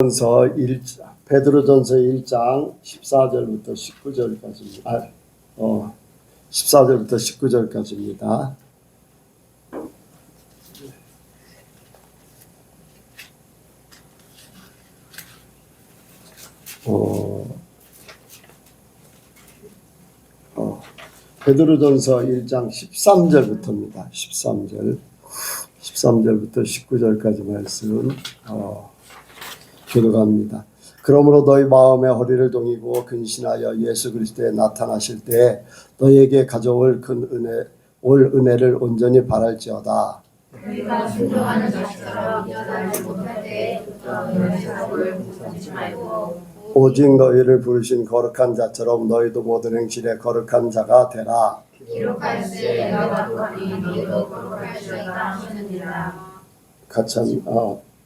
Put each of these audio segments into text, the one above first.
베드로전서 1장 14절부터 19절까지입니다. 14절부터 19절까지입니다. 베드로전서 1장 13절부터입니다. 13절부터 19절까지 말씀 교독합니다. 그러므로 너희 마음의 허리를 동이고 근신하여 예수 그리스도에 나타나실 때 너희에게 가져올 올 은혜를 온전히 바랄지어다. 너희가 순종하는 자처럼 여자를 못할 때에 너희의 사고를 부수지 말고 오직 너희를 부르신 거룩한 자처럼 너희도 모든 행실에 거룩한 자가 되라. 기록하였으니 내가 거룩하니 너희도 거룩할지어다 하시느니라. 같이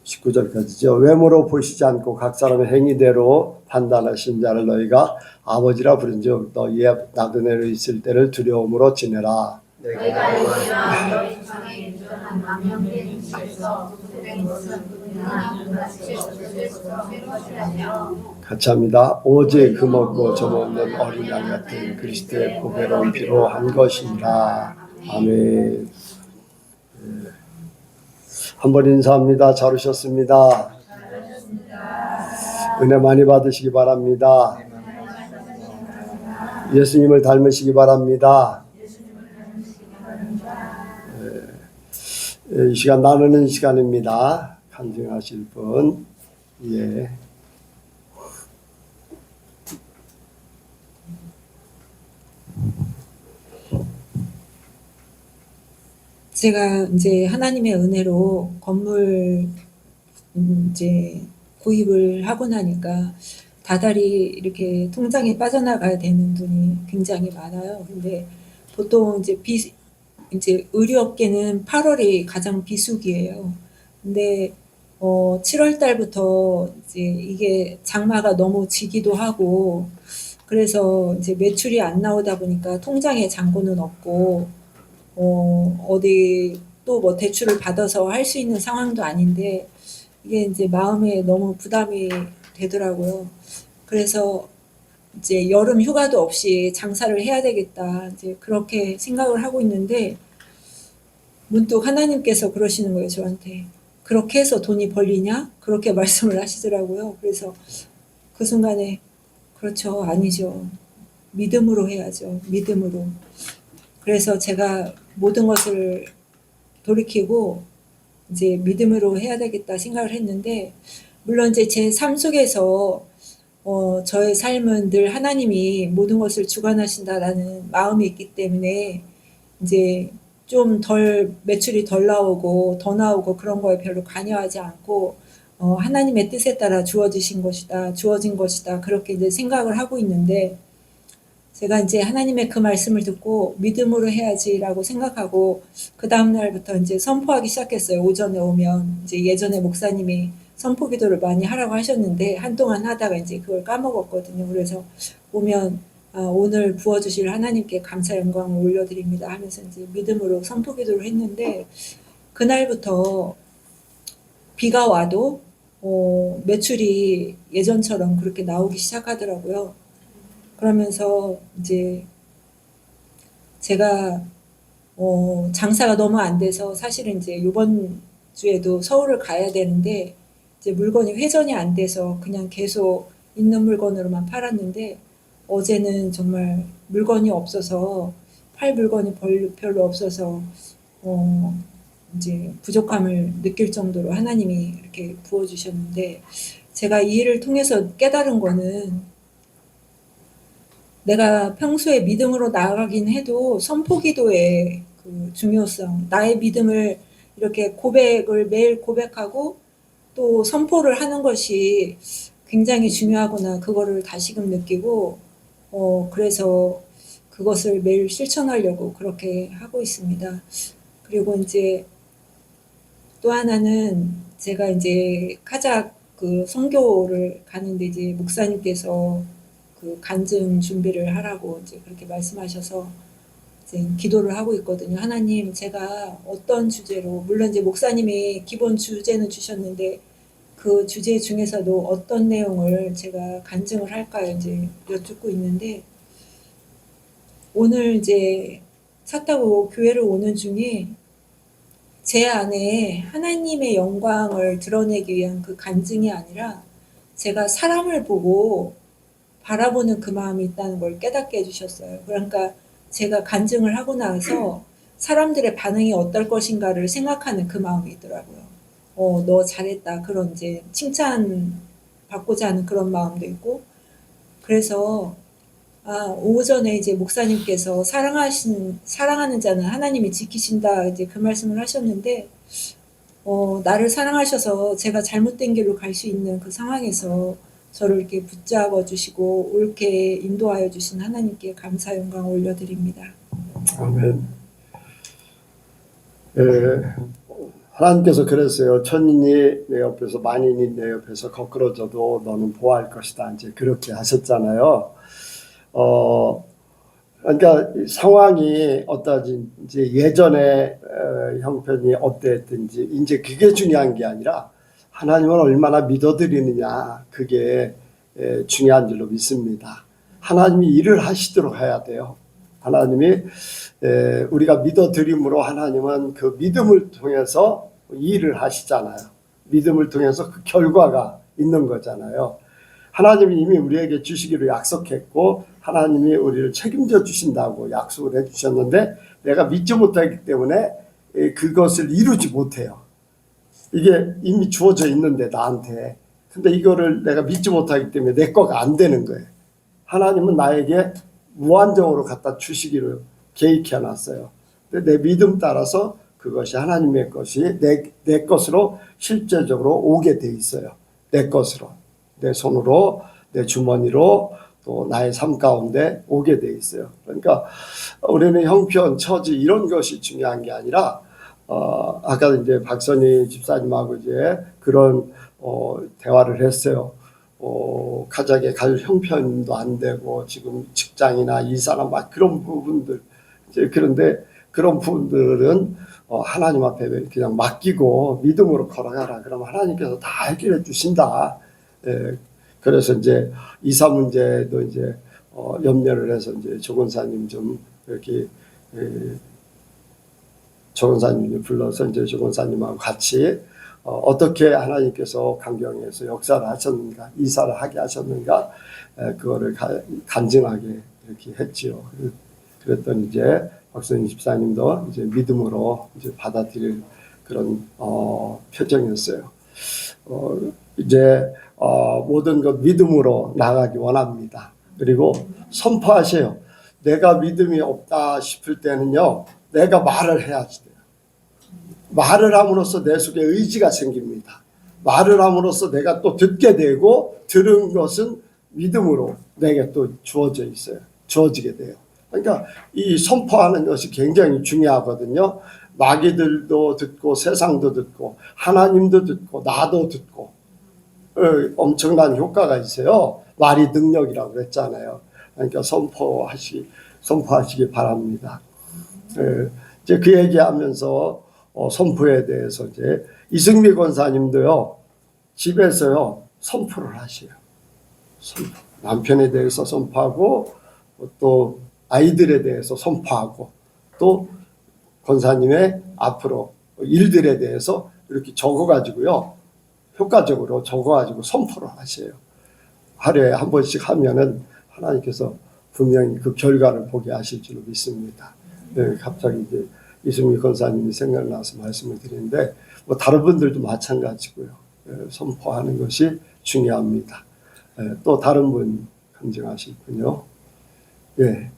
19절까지죠. 외모로 보시지 않고 각 사람의 행위대로 판단하신 자를 너희가 아버지라 부른즉 너희의 나그네로 있을 때를 두려움으로 지내라. 너희가 이거나 너희 세상에 인전한 망령된 집에서 소속된 것은 그냥 그같이 없을 것이라며. 같이 합니다. 오직 그 먹고 젖먹는 어린 양 같은 그리스도의 보배로운 피로 한 것이니라. 아멘. 한번 인사합니다. 잘 오셨습니다. 은혜 많이 받으시기 바랍니다. 예수님을 닮으시기 바랍니다. 이 시간 나누는 시간입니다. 간증하실 분. 예. 제가 이제 하나님의 은혜로 건물 이제 구입을 하고 나니까 다달이 이렇게 통장에 빠져나가야 되는 돈이 굉장히 많아요. 근데 보통 이제 의류업계는 8월이 가장 비수기예요. 근데 7월 달부터 이제 이게 장마가 너무 지기도 하고 그래서 이제 매출이 안 나오다 보니까 통장에 잔고는 없고 어디 또 뭐 대출을 받아서 할 수 있는 상황도 아닌데 이게 이제 마음에 너무 부담이 되더라고요. 그래서 이제 여름 휴가도 없이 장사를 해야 되겠다 이제 그렇게 생각을 하고 있는데 문득 하나님께서 그러시는 거예요, 저한테. 그렇게 해서 돈이 벌리냐? 그렇게 말씀을 하시더라고요. 그래서 그 순간에 그렇죠, 아니죠. 믿음으로 해야죠, 믿음으로. 그래서 제가 모든 것을 돌이키고 이제 믿음으로 해야 되겠다 생각을 했는데, 물론 이제 제 삶 속에서 저의 삶은 늘 하나님이 모든 것을 주관하신다라는 마음이 있기 때문에 이제 좀 매출이 덜 나오고 더 나오고 그런 거에 별로 관여하지 않고 하나님의 뜻에 따라 주어진 것이다 그렇게 이제 생각을 하고 있는데, 제가 이제 하나님의 그 말씀을 듣고 믿음으로 해야지라고 생각하고 그 다음 날부터 이제 선포하기 시작했어요. 오전에 오면 이제 예전에 목사님이 선포 기도를 많이 하라고 하셨는데 한동안 하다가 이제 그걸 까먹었거든요. 그래서 오면 오늘 부어주실 하나님께 감사 영광을 올려드립니다 하면서 이제 믿음으로 선포 기도를 했는데, 그날부터 비가 와도 매출이 예전처럼 그렇게 나오기 시작하더라고요. 그러면서 이제 제가 장사가 너무 안 돼서 사실은 이제 이번 주에도 서울을 가야 되는데 이제 물건이 회전이 안 돼서 그냥 계속 있는 물건으로만 팔았는데, 어제는 정말 물건이 없어서 팔 물건이 별로 없어서 이제 부족함을 느낄 정도로 하나님이 이렇게 부어주셨는데, 제가 이 일을 통해서 깨달은 거는 내가 평소에 믿음으로 나아가긴 해도 선포기도의 그 중요성, 나의 믿음을 이렇게 고백을 매일 고백하고 또 선포를 하는 것이 굉장히 중요하구나, 그거를 다시금 느끼고 그래서 그것을 매일 실천하려고 그렇게 하고 있습니다. 그리고 이제 또 하나는 제가 이제 카작 그 선교를 가는데 이제 목사님께서 그 간증 준비를 하라고 이제 그렇게 말씀하셔서 이제 기도를 하고 있거든요. 하나님, 제가 어떤 주제로, 물론 이제 목사님이 기본 주제는 주셨는데 그 주제 중에서도 어떤 내용을 제가 간증을 할까요? 이제 여쭙고 있는데, 오늘 이제 차 타고 교회를 오는 중에 제 안에 하나님의 영광을 드러내기 위한 그 간증이 아니라 제가 사람을 보고 바라보는 그 마음이 있다는 걸 깨닫게 해주셨어요. 그러니까 제가 간증을 하고 나서 사람들의 반응이 어떨 것인가를 생각하는 그 마음이 있더라고요. 너 잘했다. 그런 이제 칭찬 받고자 하는 그런 마음도 있고. 그래서 오전에 이제 목사님께서 사랑하는 자는 하나님이 지키신다. 이제 그 말씀을 하셨는데, 나를 사랑하셔서 제가 잘못된 길로 갈 수 있는 그 상황에서 저를 이렇게 붙잡아 주시고 옳게 인도하여 주신 하나님께 감사 영광 올려드립니다. 아멘. 하나님께서 그랬어요. 천인이 내 옆에서 만인이 내 옆에서 거꾸러져도 너는 보호할 것이다. 이제 그렇게 하셨잖아요. 그러니까 상황이 어떠든지 예전에 형편이 어땠든지 이제 그게 중요한 게 아니라 하나님을 얼마나 믿어드리느냐, 그게 중요한 줄로 믿습니다. 하나님이 일을 하시도록 해야 돼요. 하나님이 우리가 믿어드림으로 하나님은 그 믿음을 통해서 일을 하시잖아요. 믿음을 통해서 그 결과가 있는 거잖아요. 하나님이 이미 우리에게 주시기로 약속했고 하나님이 우리를 책임져 주신다고 약속을 해주셨는데 내가 믿지 못하기 때문에 그것을 이루지 못해요. 이게 이미 주어져 있는데 나한테. 근데 이거를 내가 믿지 못하기 때문에 내 거가 안 되는 거예요. 하나님은 나에게 무한정으로 갖다 주시기로 계획해 놨어요. 근데 내 믿음 따라서 그것이 하나님의 것이 내 것으로 실제적으로 오게 돼 있어요. 내 것으로. 내 손으로, 내 주머니로, 또 나의 삶 가운데 오게 돼 있어요. 그러니까 우리는 형편, 처지 이런 것이 중요한 게 아니라 아까 이제 박선희 집사님하고 이제 그런 대화를 했어요. 가정에 갈 형편도 안 되고 지금 직장이나 이사나 막 그런 부분들 이제 그런데 그런 부분들은 하나님 앞에 그냥 맡기고 믿음으로 걸어가라. 그럼 하나님께서 다 해결해 주신다. 그래서 이제 이사 문제도 이제 염려를 해서 이제 조건사님 좀 이렇게 조건사님을 불러서 이제 조건사님하고 같이 어떻게 하나님께서 강경에서 역사를 하셨는가, 이사를 하게 하셨는가, 그거를 간증하게 이렇게 했지요. 그랬더니 이제 박선희 집사님도 이제 믿음으로 이제 받아들일 그런 표정이었어요. 이제 모든 것 믿음으로 나가기 원합니다. 그리고 선포하세요. 내가 믿음이 없다 싶을 때는요, 내가 말을 해야지 돼요. 말을 함으로써 내 속에 의지가 생깁니다. 말을 함으로써 내가 또 듣게 되고 들은 것은 믿음으로 내게 또 주어져 있어요. 주어지게 돼요. 그러니까 이 선포하는 것이 굉장히 중요하거든요. 마귀들도 듣고 세상도 듣고 하나님도 듣고 나도 듣고 엄청난 효과가 있어요. 말이 능력이라고 그랬잖아요. 그러니까 선포하시기 바랍니다. 이제 그 얘기하면서 선포에 대해서 이제 이승미 권사님도요, 집에서요 선포를 하셔요. 남편에 대해서 선포하고 또 아이들에 대해서 선포하고 또 권사님의 앞으로 일들에 대해서 이렇게 적어가지고요, 효과적으로 적어가지고 선포를 하셔요. 하루에 한 번씩 하면은 하나님께서 분명히 그 결과를 보게 하실 줄 믿습니다. 갑자기 이제 이승미 권사님이 생각나서 말씀을 드리는데 뭐 다른 분들도 마찬가지고요. 선포하는 것이 중요합니다. 또 다른 분 간증하실군요. 예.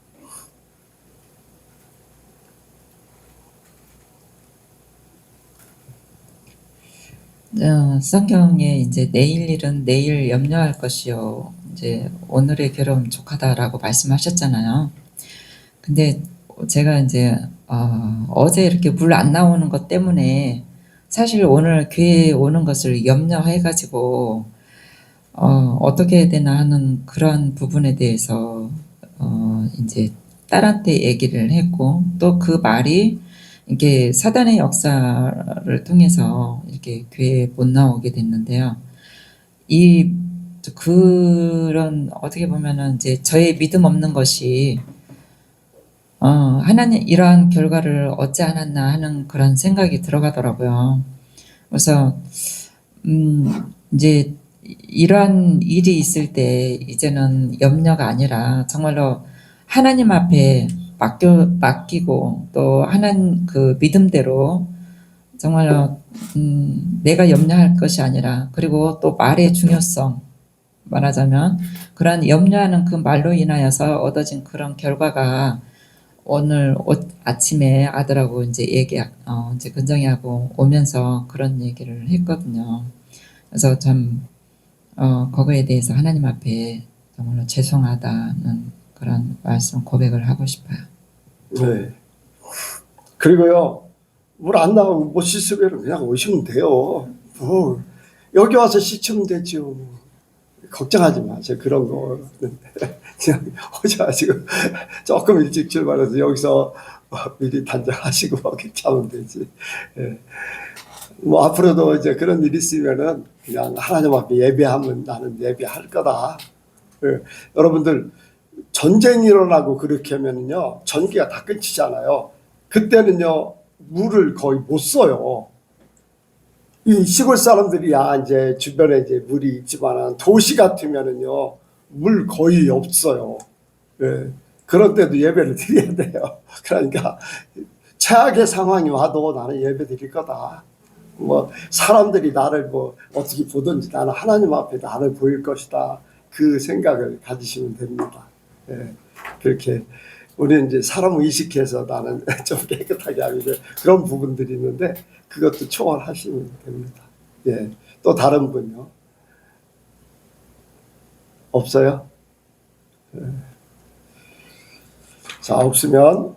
성경에 이제 내일 일은 내일 염려할 것이요, 이제 오늘의 괴로움 족하다라고 말씀하셨잖아요. 근데 제가 이제 어제 이렇게 물 안 나오는 것 때문에 사실 오늘 교회에 오는 것을 염려해가지고 어떻게 해야 되나 하는 그런 부분에 대해서 이제 딸한테 얘기를 했고, 또 그 말이 이게 사단의 역사를 통해서 이렇게 교회에 못 나오게 됐는데요. 이 그런 어떻게 보면은 이제 저의 믿음 없는 것이 하나님 이러한 결과를 얻지 않았나 하는 그런 생각이 들어가더라고요. 그래서 이제 이러한 일이 있을 때 이제는 염려가 아니라 정말로 하나님 앞에 맡기고 또 하나님 그 믿음대로 정말로 내가 염려할 것이 아니라 그리고 또 말의 중요성 말하자면 그런 염려하는 그 말로 인하여서 얻어진 그런 결과가 오늘 아침에 아들하고 이제 이제 근정이하고 오면서 그런 얘기를 했거든요. 그래서 참 그거에 대해서 하나님 앞에 정말로 죄송하다는 그런 말씀 고백을 하고 싶어요. 네. 그리고요, 물 안 나오면 못 씻으면 그냥 오시면 돼요. 뭐, 여기 와서 씻으면 되죠. 걱정하지 마세요. 그런 거. 그냥 오셔가지고 조금 일찍 출발해서 여기서 미리 단장하시고 이렇게 하면 되지. 예. 뭐 앞으로도 이제 그런 일이 있으면은 그냥 하나님 앞에 예배하면 나는 예배할 거다. 예. 여러분들 전쟁이 일어나고 그렇게 하면요 전기가 다 끊기잖아요. 그때는요 물을 거의 못 써요. 이 시골 사람들이야 이제 주변에 이제 물이 있지만은 도시 같으면은요 물 거의 없어요. 예. 그런데도 예배를 드려야 돼요. 그러니까 최악의 상황이 와도 나는 예배 드릴 거다. 뭐 사람들이 나를 뭐 어떻게 보든지 나는 하나님 앞에 나를 보일 것이다. 그 생각을 가지시면 됩니다. 예. 그렇게 우리는 이제 사람 의식해서 나는 좀 깨끗하게 하면 그런 부분들이 있는데 그것도 초월하시면 됩니다. 예. 또 다른 분요? 없어요? 예. 자, 없으면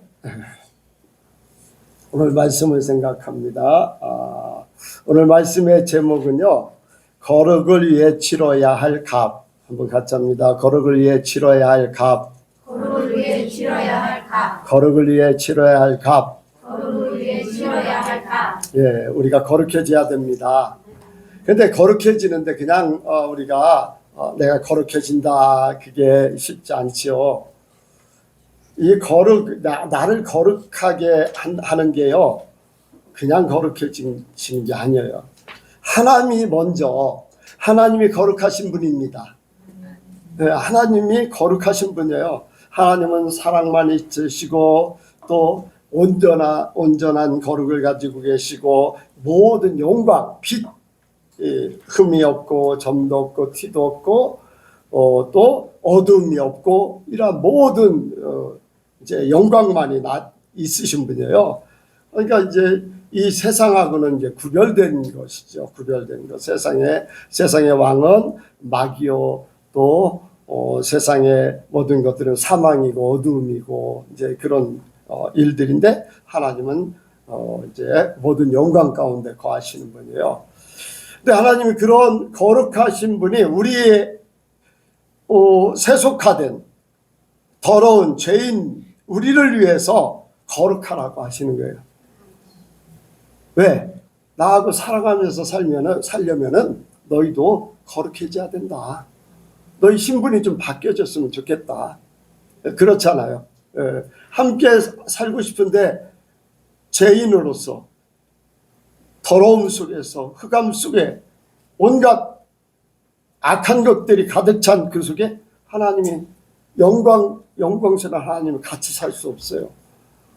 오늘 말씀을 생각합니다. 오늘 말씀의 제목은요. 거룩을 위해 치러야 할 값. 한번 같이 합니다. 거룩을 위해 치러야 할 값. 거룩을 위해 치러야 할 값. 거룩을 위해 치러야 할 값. 거룩을 위해 치러야 할 값. 예, 우리가 거룩해져야 됩니다. 근데 거룩해지는데 그냥 우리가 내가 거룩해진다 그게 쉽지 않지요. 이 나를 거룩하게 하는 게요. 그냥 거룩해지는 게 아니에요. 하나님이 먼저 하나님이 거룩하신 분입니다. 네, 하나님이 거룩하신 분이에요. 하나님은 사랑만 있으시고 또 온전한 거룩을 가지고 계시고 모든 영광, 빛, 흠이 없고 점도 없고 티도 없고 또 어둠이 없고 이런 모든 이제 영광만이 있으신 분이에요. 그러니까 이제 이 세상하고는 이제 구별된 것이죠. 구별된 것. 세상의 왕은 마귀요 또 세상의 모든 것들은 사망이고 어둠이고 이제 그런 일들인데 하나님은 이제 모든 영광 가운데 거하시는 분이에요. 근데 하나님이 그런 거룩하신 분이 우리의 세속화된 더러운 죄인 우리를 위해서 거룩하라고 하시는 거예요. 왜? 나하고 살아가면서 살려면은 너희도 거룩해져야 된다. 너희 신분이 좀 바뀌어졌으면 좋겠다. 그렇잖아요. 함께 살고 싶은데 죄인으로서 더러움 속에서 흑암 속에 온갖 악한 것들이 가득 찬 그 속에 하나님이 영광스러운 하나님이 같이 살 수 없어요.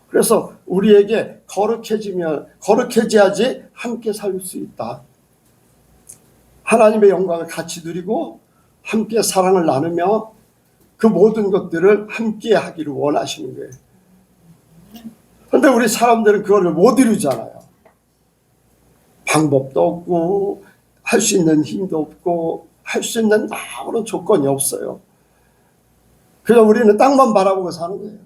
그래서 우리에게 거룩해져야지 함께 살 수 있다. 하나님의 영광을 같이 누리고 함께 사랑을 나누며 그 모든 것들을 함께 하기를 원하시는 거예요. 그런데 우리 사람들은 그거를 못 이루잖아요. 방법도 없고 할 수 있는 힘도 없고 할 수 있는 아무런 조건이 없어요. 그래서 우리는 땅만 바라보고 사는 거예요.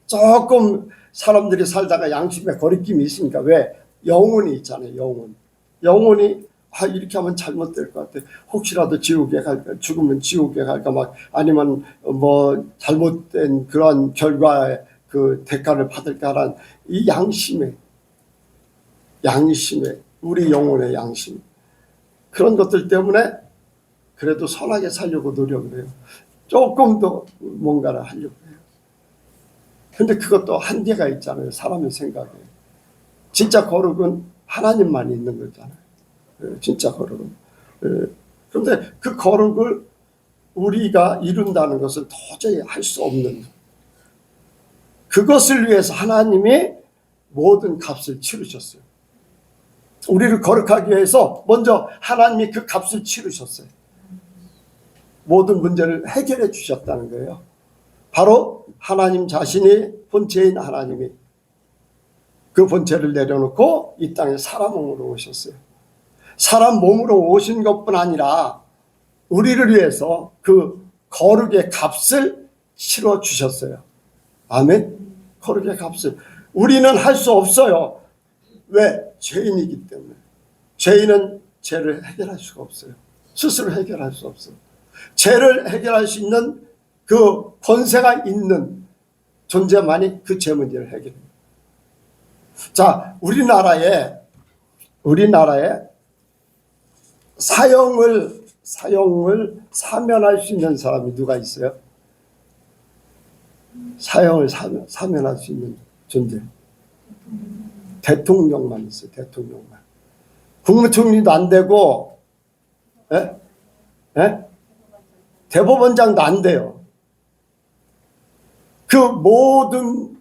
조금 사람들이 살다가 양심에 거리낌이 있으니까 왜? 영혼이 있잖아요. 영혼이 이렇게 하면 잘못될 것 같아. 혹시라도 지옥에 갈까? 죽으면 지옥에 갈까? 막 아니면 뭐 잘못된 그런 결과의 그 대가를 받을까라는 이 양심에 우리 영혼의 양심 그런 것들 때문에 그래도 선하게 살려고 노력을 해요. 조금 더 뭔가를 하려고 해요. 근데 그것도 한계가 있잖아요. 사람의 생각에. 진짜 거룩은 하나님만 있는 거잖아요. 진짜 거룩은. 그런데 그 거룩을 우리가 이룬다는 것은 도저히 할 수 없는, 그것을 위해서 하나님이 모든 값을 치르셨어요. 우리를 거룩하기 위해서 먼저 하나님이 그 값을 치르셨어요. 모든 문제를 해결해 주셨다는 거예요. 바로 하나님 자신이, 본체인 하나님이 그 본체를 내려놓고 이 땅에 사람 몸으로 오셨어요. 사람 몸으로 오신 것뿐 아니라 우리를 위해서 그 거룩의 값을 치러 주셨어요. 아멘. 거룩의 값을 우리는 할 수 없어요. 왜? 죄인이기 때문에. 죄인은 죄를 해결할 수가 없어요. 스스로 해결할 수 없어요. 죄를 해결할 수 있는 그 권세가 있는 존재만이 그 죄 문제를 해결합니다. 자, 우리나라에 사형을 사면할 수 있는 사람이 누가 있어요? 사형을 사면할 수 있는 존재. 대통령만 있어요. 대통령만. 국무총리도 안 되고, 대법원장도 안 돼요. 그 모든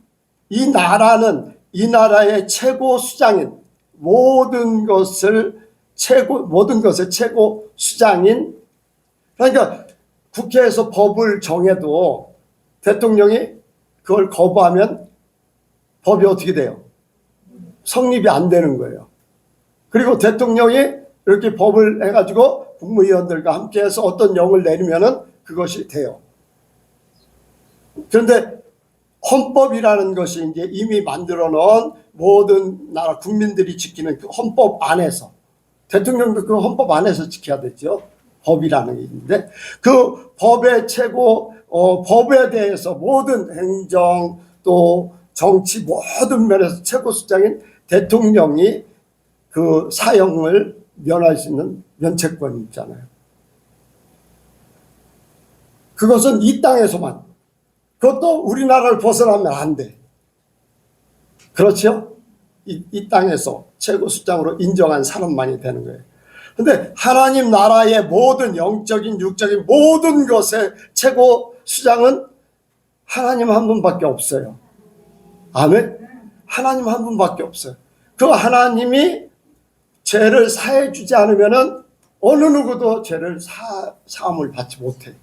이 나라는 이 나라의 최고 수장인, 모든 것의 최고 수장인, 그러니까 국회에서 법을 정해도 대통령이 그걸 거부하면 법이 어떻게 돼요? 성립이 안 되는 거예요. 그리고 대통령이 이렇게 법을 해가지고 국무위원들과 함께해서 어떤 영을 내리면은 그것이 돼요. 그런데 헌법이라는 것이 이제 이미 만들어 놓은 모든 나라 국민들이 지키는 그 헌법 안에서, 대통령도 그 헌법 안에서 지켜야 되죠. 법이라는 게 있는데 그 법의 최고, 법에 대해서 모든 행정 또 정치 모든 면에서 최고 수장인 대통령이 그 사형을 면할 수 있는 면책권이 있잖아요. 그것은 이 땅에서만, 그것도 우리나라를 벗어나면 안 돼. 그렇죠? 이 땅에서 최고 수장으로 인정한 사람만이 되는 거예요. 근데 하나님 나라의 모든 영적인 육적인 모든 것의 최고 수장은 하나님 한 분밖에 없어요. 아멘? 하나님 한 분밖에 없어요. 그 하나님이 죄를 사해 주지 않으면은 어느 누구도 죄를 사함을 받지 못해요.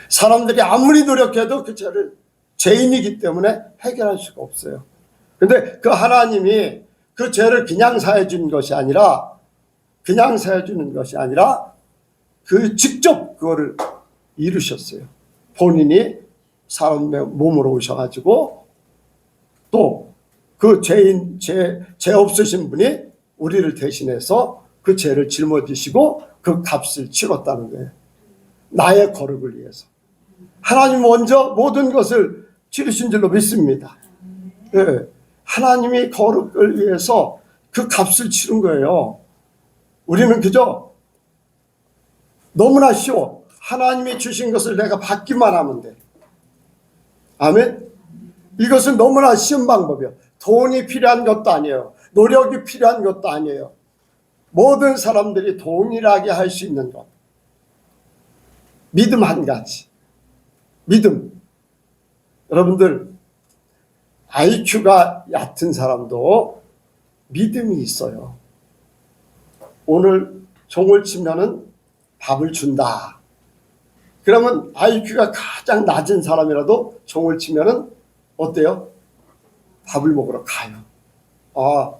사람들이 아무리 노력해도 그 죄를, 죄인이기 때문에 해결할 수가 없어요. 근데 그 하나님이 그 죄를 그냥 사해 주는 것이 아니라, 그 직접 그거를 이루셨어요. 본인이 사람의 몸으로 오셔가지고 또 그 죄 없으신 분이 우리를 대신해서 그 죄를 짊어지시고 그 값을 치렀다는 거예요. 나의 거룩을 위해서. 하나님 먼저 모든 것을 치르신 줄로 믿습니다. 네. 하나님이 거룩을 위해서 그 값을 치른 거예요. 우리는 그저 너무나 쉬워. 하나님이 주신 것을 내가 받기만 하면 돼. 아멘? 이것은 너무나 쉬운 방법이에요. 돈이 필요한 것도 아니에요. 노력이 필요한 것도 아니에요. 모든 사람들이 동일하게 할 수 있는 것. 믿음 한 가지. 믿음. 여러분들, IQ가 얕은 사람도 믿음이 있어요. 오늘 종을 치면은 밥을 준다. 그러면 IQ가 가장 낮은 사람이라도 종을 치면은 어때요? 밥을 먹으러 가요. 아,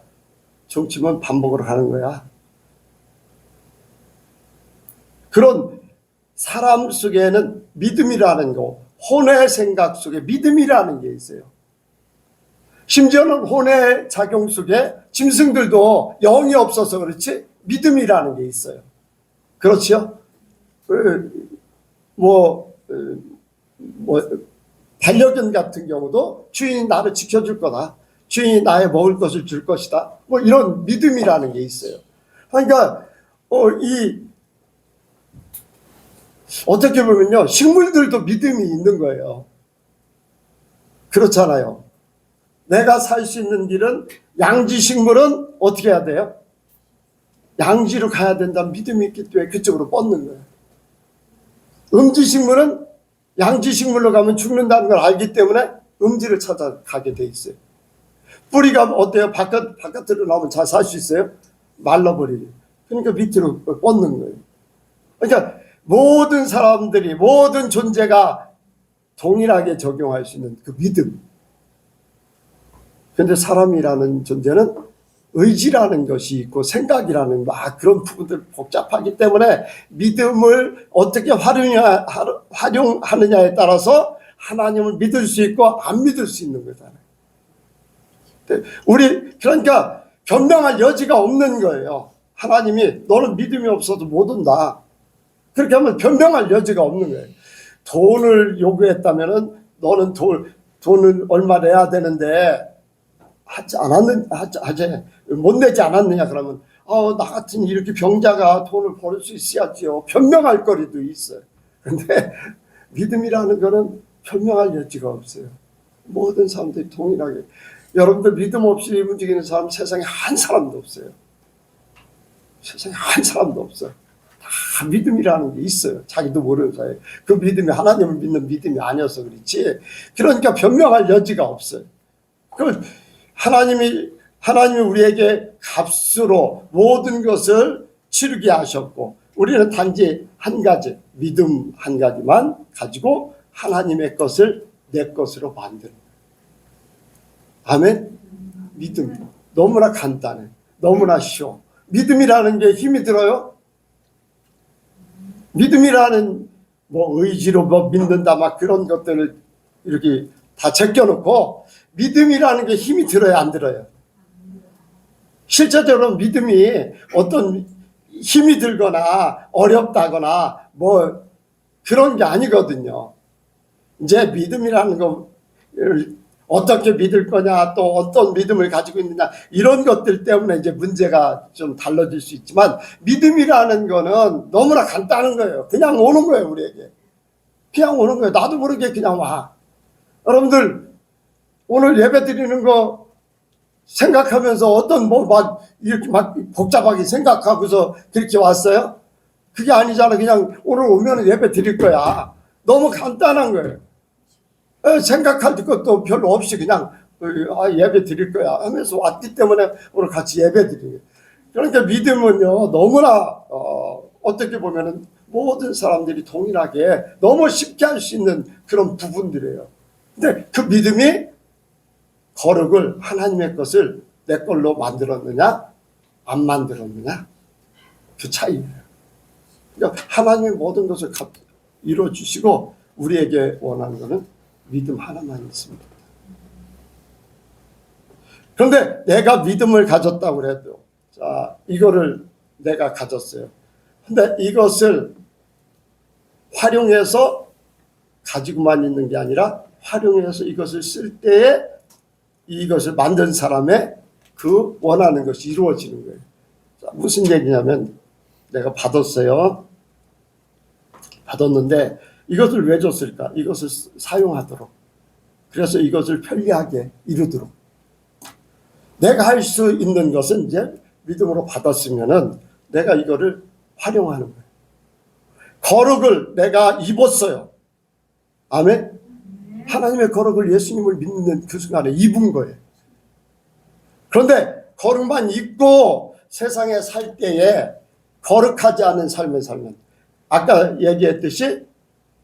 종 치면 밥 먹으러 가는 거야. 그런 사람 속에는 믿음이라는 거, 혼의 생각 속에 믿음이라는 게 있어요. 심지어는 혼의 작용 속에 짐승들도 영이 없어서 그렇지 믿음이라는 게 있어요. 그렇죠? 반려견 같은 경우도 주인이 나를 지켜줄 거다. 주인이 나의 먹을 것을 줄 것이다. 이런 믿음이라는 게 있어요. 그러니까 어떻게 보면요, 식물들도 믿음이 있는 거예요. 그렇잖아요. 내가 살 수 있는 길은, 양지식물은 어떻게 해야 돼요? 양지로 가야 된다는 믿음이 있기 때문에 그쪽으로 뻗는 거예요. 음지식물은 양지식물로 가면 죽는다는 걸 알기 때문에 음지를 찾아가게 돼 있어요. 뿌리가 어때요? 바깥으로 나오면 잘 살 수 있어요? 말라버리게. 그러니까 밑으로 뻗는 거예요. 그러니까 모든 사람들이, 모든 존재가 동일하게 적용할 수 있는 그 믿음. 그런데 사람이라는 존재는 의지라는 것이 있고 생각이라는 막 그런 부분들 복잡하기 때문에 믿음을 어떻게 활용하느냐에 따라서 하나님을 믿을 수 있고 안 믿을 수 있는 거잖아요. 그러니까 변명할 여지가 없는 거예요. 하나님이 너는 믿음이 없어도 못 온다. 그렇게 하면 변명할 여지가 없는 거예요. 돈을 요구했다면은 너는 돈을 얼마 내야 되는데 못 내지 않았느냐 그러면 나 같은 이렇게 병자가 돈을 벌 수 있어야지요. 변명할 거리도 있어요. 근데 믿음이라는 거는 변명할 여지가 없어요. 모든 사람들이 동일하게. 여러분들 믿음 없이 움직이는 사람 세상에 한 사람도 없어요. 세상에 한 사람도 없어요. 다 믿음이라는 게 있어요. 자기도 모르는 사이에. 그 믿음이 하나님을 믿는 믿음이 아니어서 그렇지. 그러니까 변명할 여지가 없어요. 하나님이 우리에게 값으로 모든 것을 치르게 하셨고, 우리는 단지 한 가지, 믿음 한 가지만 가지고 하나님의 것을 내 것으로 만드는 거예요. 아멘? 믿음. 너무나 간단해. 너무나 쉬워. 믿음이라는 게 힘이 들어요? 믿음이라는 의지로 믿는다 막 그런 것들을 이렇게 다 제껴놓고, 믿음이라는 게 힘이 들어요, 안 들어요? 실제적으로 믿음이 어떤 힘이 들거나 어렵다거나 그런 게 아니거든요. 이제 믿음이라는 걸 어떻게 믿을 거냐, 또 어떤 믿음을 가지고 있느냐, 이런 것들 때문에 이제 문제가 좀 달라질 수 있지만, 믿음이라는 거는 너무나 간단한 거예요. 그냥 오는 거예요, 우리에게. 그냥 오는 거예요. 나도 모르게 그냥 와. 여러분들 오늘 예배 드리는 거 생각하면서 어떤 이렇게 막 복잡하게 생각하고서 그렇게 왔어요? 그게 아니잖아. 그냥 오늘 오면 예배 드릴 거야. 너무 간단한 거예요. 생각할 것도 별로 없이 그냥 예배 드릴 거야 하면서 왔기 때문에 오늘 같이 예배 드리는 거예요. 그러니까 믿음은요, 너무나 어떻게 보면은 모든 사람들이 동일하게 너무 쉽게 할 수 있는 그런 부분들이에요. 근데 그 믿음이 거룩을, 하나님의 것을 내 걸로 만들었느냐 안 만들었느냐, 그 차이예요. 그러니까 하나님의 모든 것을 이루어주시고 우리에게 원하는 것은 믿음 하나만 있습니다. 그런데 내가 믿음을 가졌다고 그래도, 자, 이거를 내가 가졌어요. 근데 이것을 활용해서 가지고만 있는 게 아니라 활용해서 이것을 쓸 때에 이것을 만든 사람의 그 원하는 것이 이루어지는 거예요. 자, 무슨 얘기냐면, 내가 받았어요. 받았는데 이것을 왜 줬을까? 이것을 사용하도록. 그래서 이것을 편리하게 이루도록. 내가 할 수 있는 것은 이제 믿음으로 받았으면은 내가 이거를 활용하는 거예요. 거룩을 내가 입었어요. 아멘? 하나님의 거룩을, 예수님을 믿는 그 순간에 입은 거예요. 그런데 거룩만 입고 세상에 살 때에 거룩하지 않은 삶을 살면, 아까 얘기했듯이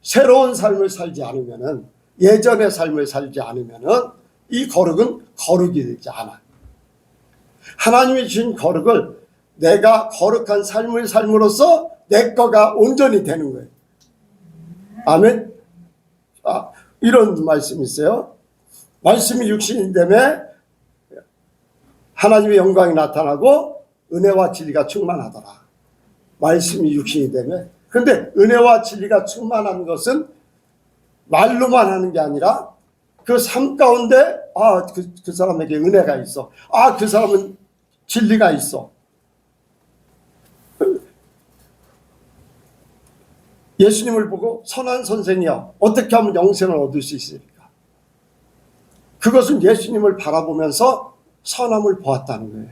새로운 삶을 살지 않으면은, 예전의 삶을 살지 않으면은 이 거룩은 거룩이 되지 않아. 하나님이 주신 거룩을 내가 거룩한 삶을 삶으로써 내 거가 온전히 되는 거예요. 아멘? 이런 말씀이 있어요. 말씀이 육신이 되매 하나님의 영광이 나타나고 은혜와 진리가 충만하더라. 말씀이 육신이 되매. 그런데 은혜와 진리가 충만한 것은 말로만 하는 게 아니라 그 삶 가운데 그 사람에게 은혜가 있어. 그 사람은 진리가 있어. 예수님을 보고 선한 선생이여 어떻게 하면 영생을 얻을 수 있습니까? 그것은 예수님을 바라보면서 선함을 보았다는 거예요.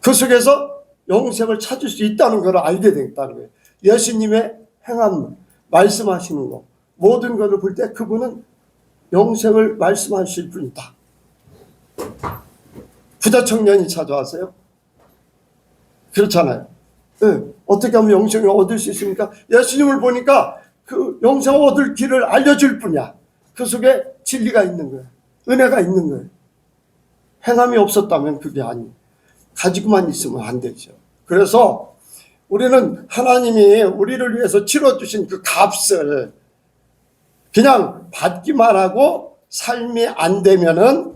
그 속에서 영생을 찾을 수 있다는 걸 알게 됐다는 거예요. 예수님의 행함, 말씀하시는 것, 모든 것을 볼 때 그분은 영생을 말씀하실 분이다. 부자 청년이 찾아왔어요. 그렇잖아요. 네. 어떻게 하면 영생을 얻을 수 있습니까? 예수님을 보니까 그 영생을 얻을 길을 알려줄 뿐이야. 그 속에 진리가 있는 거예요. 은혜가 있는 거예요. 행함이 없었다면 그게 아니에요. 가지고만 있으면 안 되죠. 그래서 우리는 하나님이 우리를 위해서 치러주신 그 값을 그냥 받기만 하고 삶이 안 되면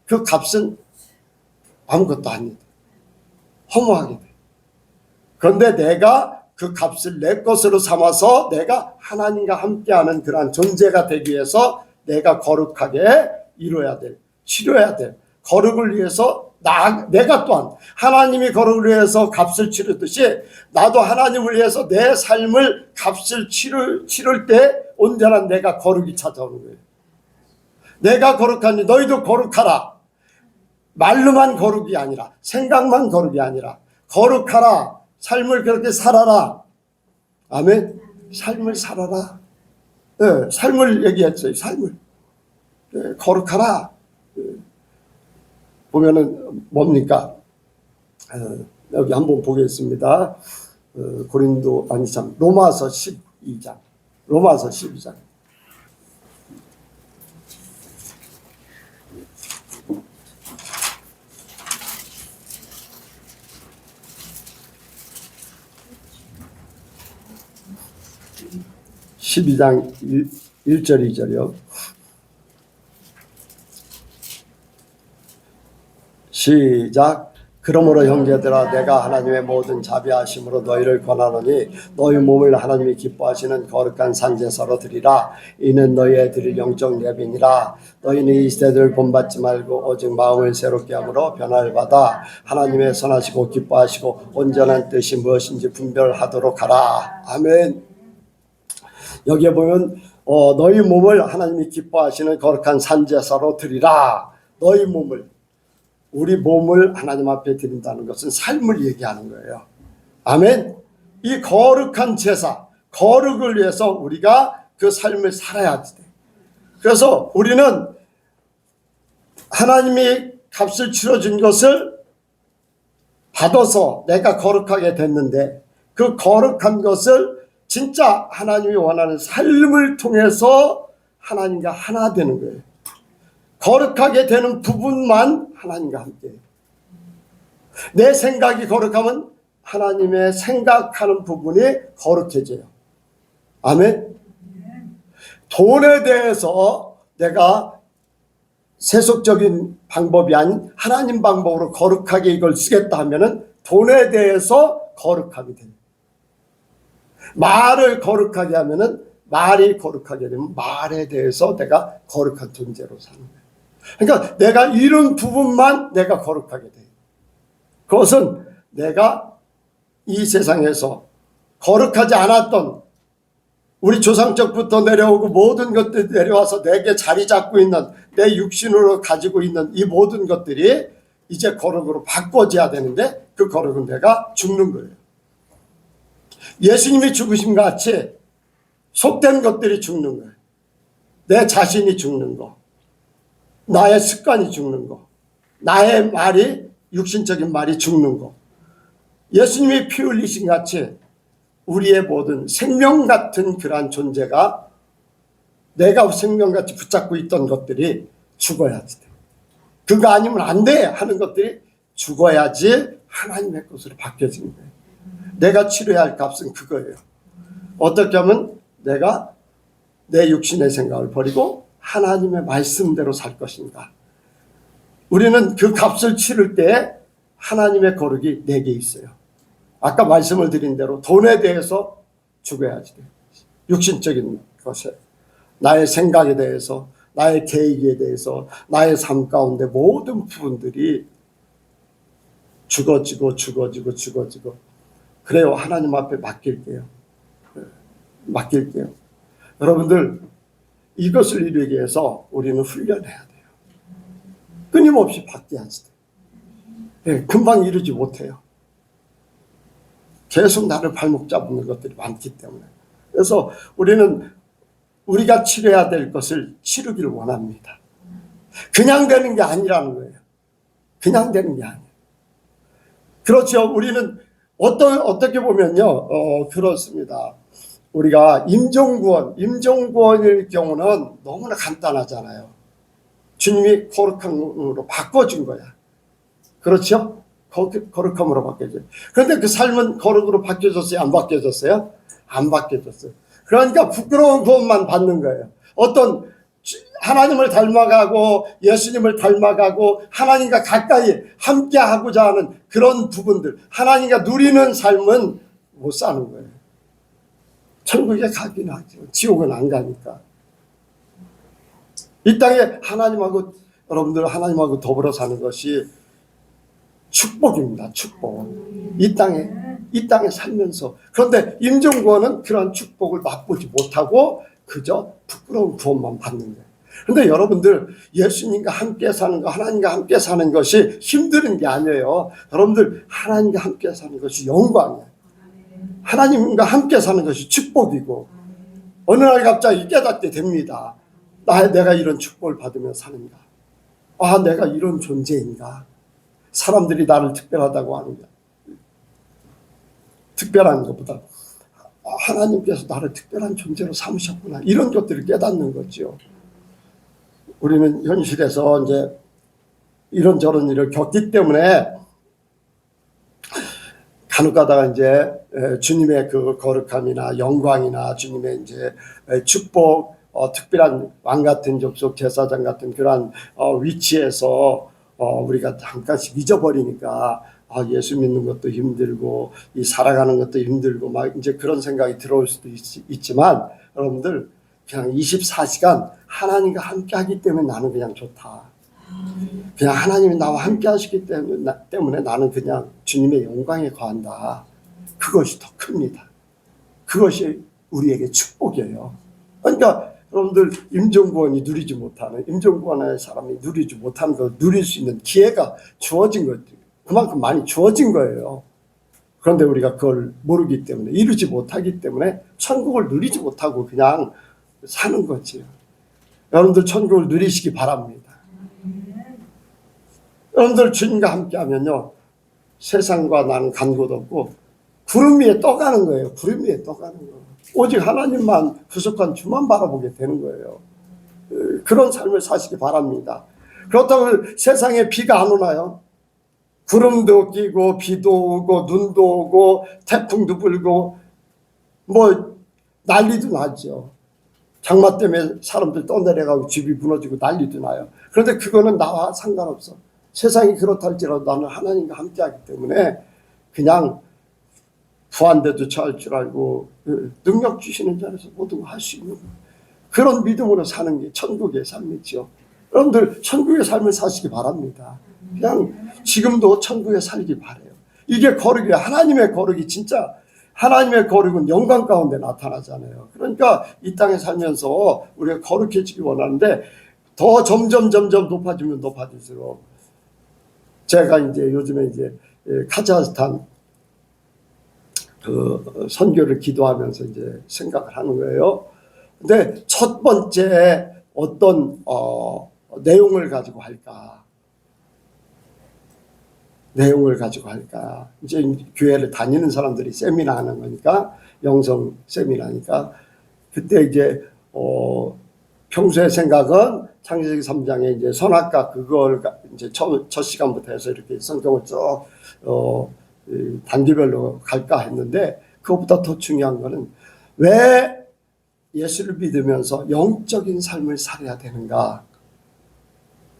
그 값은 아무것도 아니다. 허무하게 돼. 그런데 내가 그 값을 내 것으로 삼아서 내가 하나님과 함께하는 그러한 존재가 되기 위해서 내가 거룩하게 이뤄야 될, 치러야 될 거룩을 위해서 내가 또한 하나님이 거룩을 위해서 값을 치르듯이 나도 하나님을 위해서 내 삶을 값을 치를 때 온전한 내가 거룩이 찾아오는 거예요. 내가 거룩하니 너희도 거룩하라. 말로만 거룩이 아니라 생각만 거룩이 아니라 거룩하라. 삶을 그렇게 살아라. 아멘. 삶을 살아라. 네, 삶을 얘기했어요. 삶을. 네, 거룩하라. 네. 보면은 뭡니까? 여기 한번 보겠습니다. 로마서 12장. 로마서 12장. (12장) 1절 2절이요. 시작. 그러므로 형제들아 내가 하나님의 모든 자비하심으로 너희를 권하노니 너희 몸을 하나님이 기뻐하시는 거룩한 산제사로 드리라. 이는 너희의 드릴 영적 예배니라. 너희는 이 시대를 본받지 말고 오직 마음을 새롭게 함으로 변화를 받아 하나님의 선하시고 기뻐하시고 온전한 뜻이 무엇인지 분별하도록 하라. 아멘. 여기에 보면 너희 몸을 하나님이 기뻐하시는 거룩한 산제사로 드리라. 너희 몸을, 우리 몸을 하나님 앞에 드린다는 것은 삶을 얘기하는 거예요. 아멘. 이 거룩한 제사, 거룩을 위해서 우리가 그 삶을 살아야 돼. 그래서 우리는 하나님이 값을 치러준 것을 받아서 내가 거룩하게 됐는데 그 거룩한 것을 진짜 하나님이 원하는 삶을 통해서 하나님과 하나 되는 거예요. 거룩하게 되는 부분만 하나님과 함께. 내 생각이 거룩하면 하나님의 생각하는 부분이 거룩해져요. 아멘. 돈에 대해서 내가 세속적인 방법이 아닌 하나님 방법으로 거룩하게 이걸 쓰겠다 하면은 돈에 대해서 거룩하게 돼요. 말을 거룩하게 하면은 말이 거룩하게 되면 말에 대해서 내가 거룩한 존재로 사는 거예요. 그러니까 내가 이런 부분만 내가 거룩하게 돼요. 그것은 내가 이 세상에서 거룩하지 않았던 우리 조상적부터 내려오고 모든 것들이 내려와서 내게 자리 잡고 있는 내 육신으로 가지고 있는 이 모든 것들이 이제 거룩으로 바꿔져야 되는데 그 거룩은 내가 죽는 거예요. 예수님이 죽으신 것 같이 속된 것들이 죽는 거예요. 내 자신이 죽는 거, 나의 습관이 죽는 거, 나의 말이 육신적인 말이 죽는 거. 예수님이 피 흘리신 같이 우리의 모든 생명 같은 그러한 존재가 내가 생명같이 붙잡고 있던 것들이 죽어야지 돼. 그거 아니면 안 돼 하는 것들이 죽어야지 하나님의 것으로 바뀌어지는 거예요. 내가 치러야 할 값은 그거예요. 어떻게 하면 내가 내 육신의 생각을 버리고 하나님의 말씀대로 살 것인가. 우리는 그 값을 치를 때 하나님의 거룩이 내게 있어요. 아까 말씀을 드린 대로 돈에 대해서 죽어야지 돼요. 육신적인 것에 나의 생각에 대해서, 나의 계획에 대해서, 나의 삶 가운데 모든 부분들이 죽어지고 그래요. 하나님 앞에 맡길게요. 맡길게요. 여러분들, 이것을 이루기 위해서 우리는 훈련해야 돼요. 끊임없이 바뀌어야지 돼요. 네, 금방 이루지 못해요. 계속 나를 발목 잡는 것들이 많기 때문에. 그래서 우리는 우리가 치러야 될 것을 치르기를 원합니다. 그냥 되는 게 아니라는 거예요. 그냥 되는 게 아니에요. 그렇죠. 우리는 어떻게 보면요, 그렇습니다. 우리가 임종구원일 경우는 너무나 간단하잖아요. 주님이 거룩함으로 바꿔준 거야. 그렇죠? 거룩함으로 바뀌어져요. 그런데 그 삶은 거룩으로 바뀌어졌어요? 안 바뀌어졌어요? 안 바뀌어졌어요. 그러니까 부끄러운 구원만 받는 거예요. 어떤 하나님을 닮아가고 예수님을 닮아가고 하나님과 가까이 함께하고자 하는 그런 부분들, 하나님과 누리는 삶은 못 사는 거예요. 천국에 가긴 하죠. 지옥은 안 가니까. 이 땅에 하나님하고, 여러분들 하나님하고 더불어 사는 것이 축복입니다. 축복. 이 땅에 살면서. 그런데 임종구원은 그런 축복을 맛보지 못하고 그저 부끄러운 구원만 받는 거예요. 그런데 여러분들, 예수님과 함께 사는 거, 하나님과 함께 사는 것이 힘든 게 아니에요. 여러분들, 하나님과 함께 사는 것이 영광이에요. 하나님과 함께 사는 것이 축복이고, 어느 날 갑자기 깨닫게 됩니다. 내가 이런 축복을 받으며 사는가? 아, 내가 이런 존재인가? 사람들이 나를 특별하다고 하는 게, 특별한 것보다 하나님께서 나를 특별한 존재로 삼으셨구나, 이런 것들을 깨닫는 거죠. 우리는 현실에서 이제 이런저런 일을 겪기 때문에 간혹 가다가 이제 주님의 그 거룩함이나 영광이나 주님의 이제 축복, 특별한 왕 같은 족속, 제사장 같은 그러한 위치에서 우리가 잠깐씩 잊어버리니까 예수 믿는 것도 힘들고 이 살아가는 것도 힘들고 막 이제 그런 생각이 들어올 수도 있지만, 여러분들 그냥 24시간 하나님과 함께 하기 때문에 나는 그냥 좋다. 그냥 하나님이 나와 함께 하시기 때문에 나는 그냥 주님의 영광에 거한다. 그것이 더 큽니다. 그것이 우리에게 축복이에요. 그러니까 여러분들, 임종구원이 누리지 못하는, 임종구원의 사람이 누리지 못하는 걸 누릴 수 있는 기회가 주어진 거죠. 그만큼 많이 주어진 거예요. 그런데 우리가 그걸 모르기 때문에, 이루지 못하기 때문에 천국을 누리지 못하고 그냥 사는 거지요. 여러분들 천국을 누리시기 바랍니다. 여러분들 주님과 함께 하면요, 세상과 나는 간 곳 없고 구름 위에 떠가는 거예요. 구름 위에 떠가는 거. 오직 하나님만, 구속한 주만 바라보게 되는 거예요. 그런 삶을 사시기 바랍니다. 그렇다고 세상에 비가 안 오나요? 구름도 끼고 비도 오고 눈도 오고 태풍도 불고 뭐 난리도 나죠. 장마 때문에 사람들 떠내려가고 집이 무너지고 난리도 나요. 그런데 그거는 나와 상관없어. 세상이 그렇다 할지라도 나는 하나님과 함께하기 때문에 그냥 부한데도 처할 줄 알고 능력 주시는 자리에서 모든 걸 할 수 있는 그런 믿음으로 사는 게 천국의 삶이죠. 여러분들 천국의 삶을 사시기 바랍니다. 그냥 지금도 천국에 살기 바래요. 이게 거룩이에요. 하나님의 거룩이 진짜, 하나님의 거룩은 영광 가운데 나타나잖아요. 그러니까 이 땅에 살면서 우리가 거룩해지기 원하는데 더 점점 높아지면 높아질수록, 제가 이제 요즘에 이제 카자흐스탄 그 선교를 기도하면서 이제 생각을 하는 거예요. 근데 첫 번째 어떤 내용을 가지고 할까? 이제 교회를 다니는 사람들이 세미나 하는 거니까, 영성 세미나니까, 그때 이제 평소의 생각은 창세기 3장에 이제 선악과 그걸 이제 첫 시간부터 해서 이렇게 성경을 쭉 단계별로 갈까 했는데, 그것보다 더 중요한 거는 왜 예수를 믿으면서 영적인 삶을 살아야 되는가?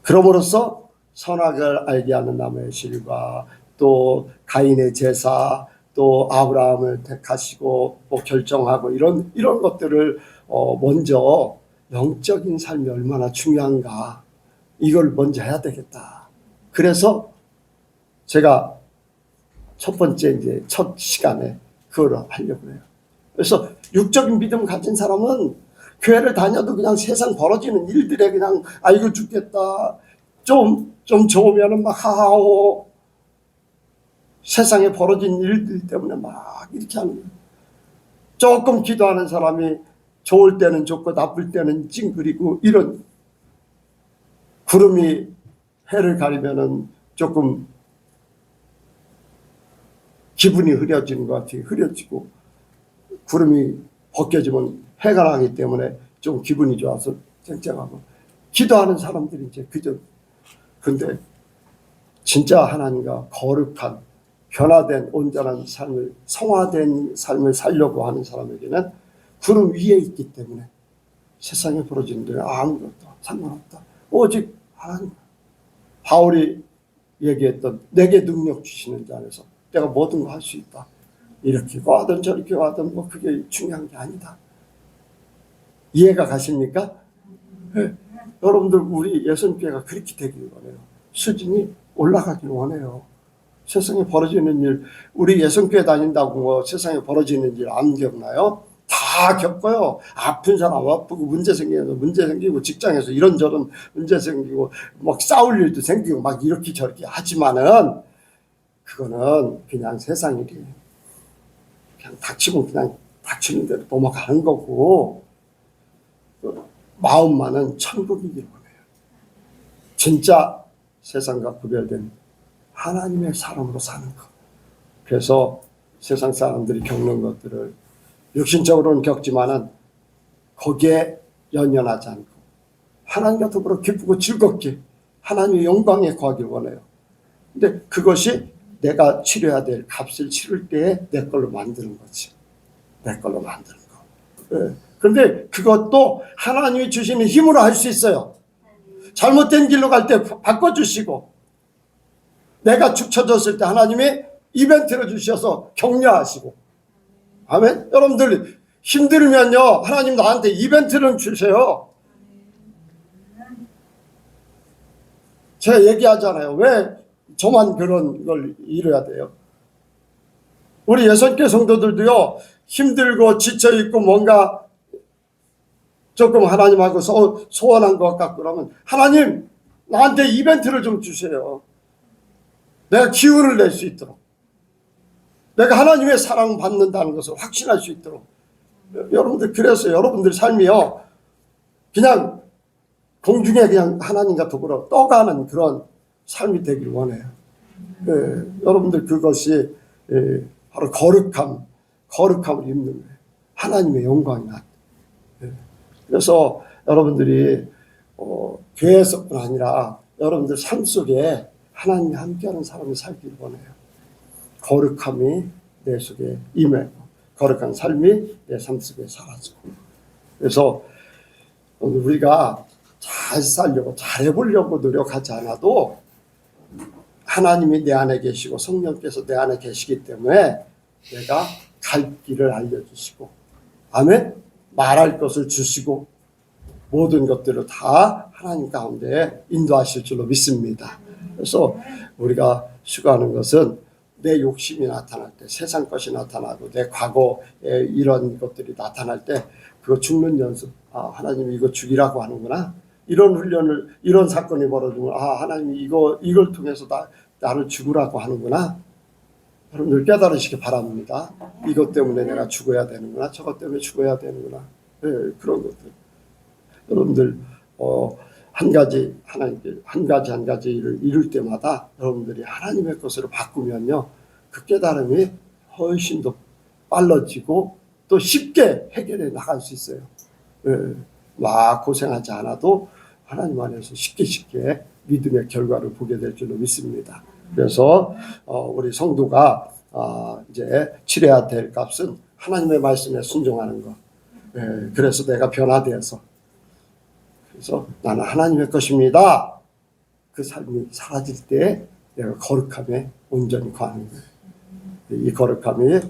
그럼으로써 선악을 알게 하는 나무의 실과, 또 가인의 제사, 또 아브라함을 택하시고 뭐 결정하고 이런 것들을 먼저, 영적인 삶이 얼마나 중요한가, 이걸 먼저 해야 되겠다. 그래서 제가 첫 번째 이제 첫 시간에 그걸 하려고 해요. 그래서 육적인 믿음 가진 사람은 교회를 다녀도 그냥 세상 벌어지는 일들에 그냥 아이고 죽겠다. 좀 좋으면은 막 하하오. 세상에 벌어진 일들 때문에 막 이렇게 하는 거예요. 조금 기도하는 사람이 좋을 때는 좋고 나쁠 때는 찡그리고 이런 구름이 해를 가리면은 조금 기분이 흐려지는 것 같아요. 흐려지고 구름이 벗겨지면 해가 나기 때문에 좀 기분이 좋아서 쨍쨍하고 기도하는 사람들이 이제 그저 근데 진짜 하나님과 거룩한 변화된 온전한 삶을 성화된 삶을 살려고 하는 사람에게는 구름 위에 있기 때문에 세상에 벌어지는 일은 아무것도 상관없다. 오직 하나님. 바울이 얘기했던 내게 능력 주시는 자 안에서 내가 모든 거 할 수 있다. 이렇게 와든 저렇게 와든 뭐 그게 중요한 게 아니다. 이해가 가십니까? 네. 여러분들 우리 예선교회가 그렇게 되길 원해요. 수준이 올라가길 원해요. 세상에 벌어지는 일, 우리 예선교회 다닌다고 뭐 세상에 벌어지는 일 안 겪나요? 다 겪어요. 아픈 사람 아프고 문제 생기면서 문제 생기고 직장에서 이런저런 문제 생기고 막 싸울 일도 생기고 막 이렇게 저렇게 하지만은 그거는 그냥 세상 일이에요. 그냥 닥치면 그냥 닥치는 대로 넘어가는 거고 마음만은 천국이길 원해요. 진짜 세상과 구별된 하나님의 사람으로 사는 것. 그래서 세상 사람들이 겪는 것들을 육신적으로는 겪지만은 거기에 연연하지 않고 하나님과 더불어 기쁘고 즐겁게 하나님의 영광에 거하길 원해요. 근데 그것이 내가 치러야 될 값을 치를 때에 내 걸로 만드는 거지. 내 걸로 만드는 거. 네. 그런데 그것도 하나님이 주시는 힘으로 할 수 있어요. 잘못된 길로 갈 때 바꿔주시고 내가 축 처졌을 때 하나님이 이벤트를 주셔서 격려하시고 아멘. 여러분들 힘들면요 하나님 나한테 이벤트를 주세요. 제가 얘기하잖아요. 왜 저만 그런 걸 이뤄야 돼요? 우리 예선교 성도들도요 힘들고 지쳐있고 뭔가 조금 하나님하고 소원한 것 같고 그러면 하나님 나한테 이벤트를 좀 주세요. 내가 기운을 낼 수 있도록 내가 하나님의 사랑받는다는 것을 확신할 수 있도록 여러분들 그래서 여러분들 삶이요 그냥 공중에 그냥 하나님과 더불어 떠가는 그런 삶이 되길 원해요. 여러분들 그것이 바로 거룩함을 입는 거예요. 하나님의 영광이 나. 그래서 여러분들이 교회에서뿐 아니라 여러분들 삶 속에 하나님이 함께하는 사람이 살길 원해요. 거룩함이 내 속에 임하고 거룩한 삶이 내 삶 속에 사라지고 그래서 우리가 잘 살려고 잘해보려고 노력하지 않아도 하나님이 내 안에 계시고 성령께서 내 안에 계시기 때문에 내가 갈 길을 알려주시고 아멘 말할 것을 주시고 모든 것들을 다 하나님 가운데 인도하실 줄로 믿습니다. 그래서 우리가 수고하는 것은 내 욕심이 나타날 때 세상 것이 나타나고 내 과거에 이런 것들이 나타날 때 그거 죽는 연습 하나님이 이거 죽이라고 하는구나 이런 훈련을 이런 사건이 벌어지면 하나님이 이걸 통해서 나를 죽으라고 하는구나 여러분들 깨달으시기 바랍니다. 이것 때문에 내가 죽어야 되는구나 저것 때문에 죽어야 되는구나 그런 것들 여러분들 한 가지 일을 이룰 때마다 여러분들이 하나님의 것으로 바꾸면요 그 깨달음이 훨씬 더 빨라지고 또 쉽게 해결해 나갈 수 있어요. 막 고생하지 않아도 하나님 안에서 쉽게 믿음의 결과를 보게 될 줄로 믿습니다. 그래서 우리 성도가 이제 치러야 될 값은 하나님의 말씀에 순종하는 것. 그래서 내가 변화되어서 그래서 나는 하나님의 것입니다. 그 삶이 사라질 때 내가 거룩함에 온전히 거하는 거예요. 이 거룩함이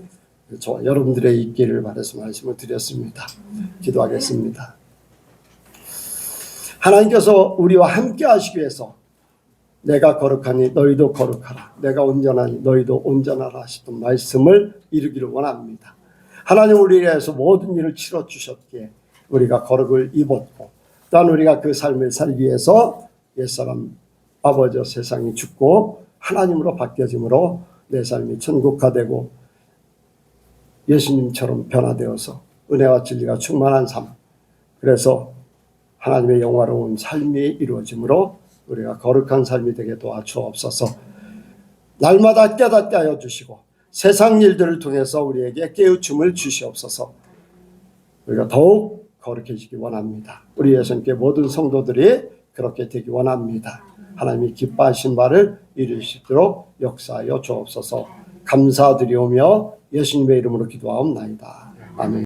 저와 여러분들의 있기를 바라서 말씀을 드렸습니다. 기도하겠습니다. 하나님께서 우리와 함께 하시기 위해서 내가 거룩하니 너희도 거룩하라. 내가 온전하니 너희도 온전하라 하시던 말씀을 이루기를 원합니다. 하나님 우리를 위해서 모든 일을 치러 주셨기에 우리가 거룩을 입었고 또한 우리가 그 삶을 살기 위해서 옛사람 아버지 세상이 죽고 하나님으로 바뀌어짐으로 내 삶이 천국화되고 예수님처럼 변화되어서 은혜와 진리가 충만한 삶, 그래서 하나님의 영화로운 삶이 이루어짐으로 우리가 거룩한 삶이 되게 도와주옵소서. 날마다 깨닫게 하여 주시고 세상 일들을 통해서 우리에게 깨우침을 주시옵소서. 우리가 더욱 거룩해지기 원합니다. 우리 예수님께 모든 성도들이 그렇게 되기 원합니다. 하나님이 기뻐하신 바를 이루시도록 역사하여 주옵소서. 감사드리오며 예수님의 이름으로 기도하옵나이다. 아멘.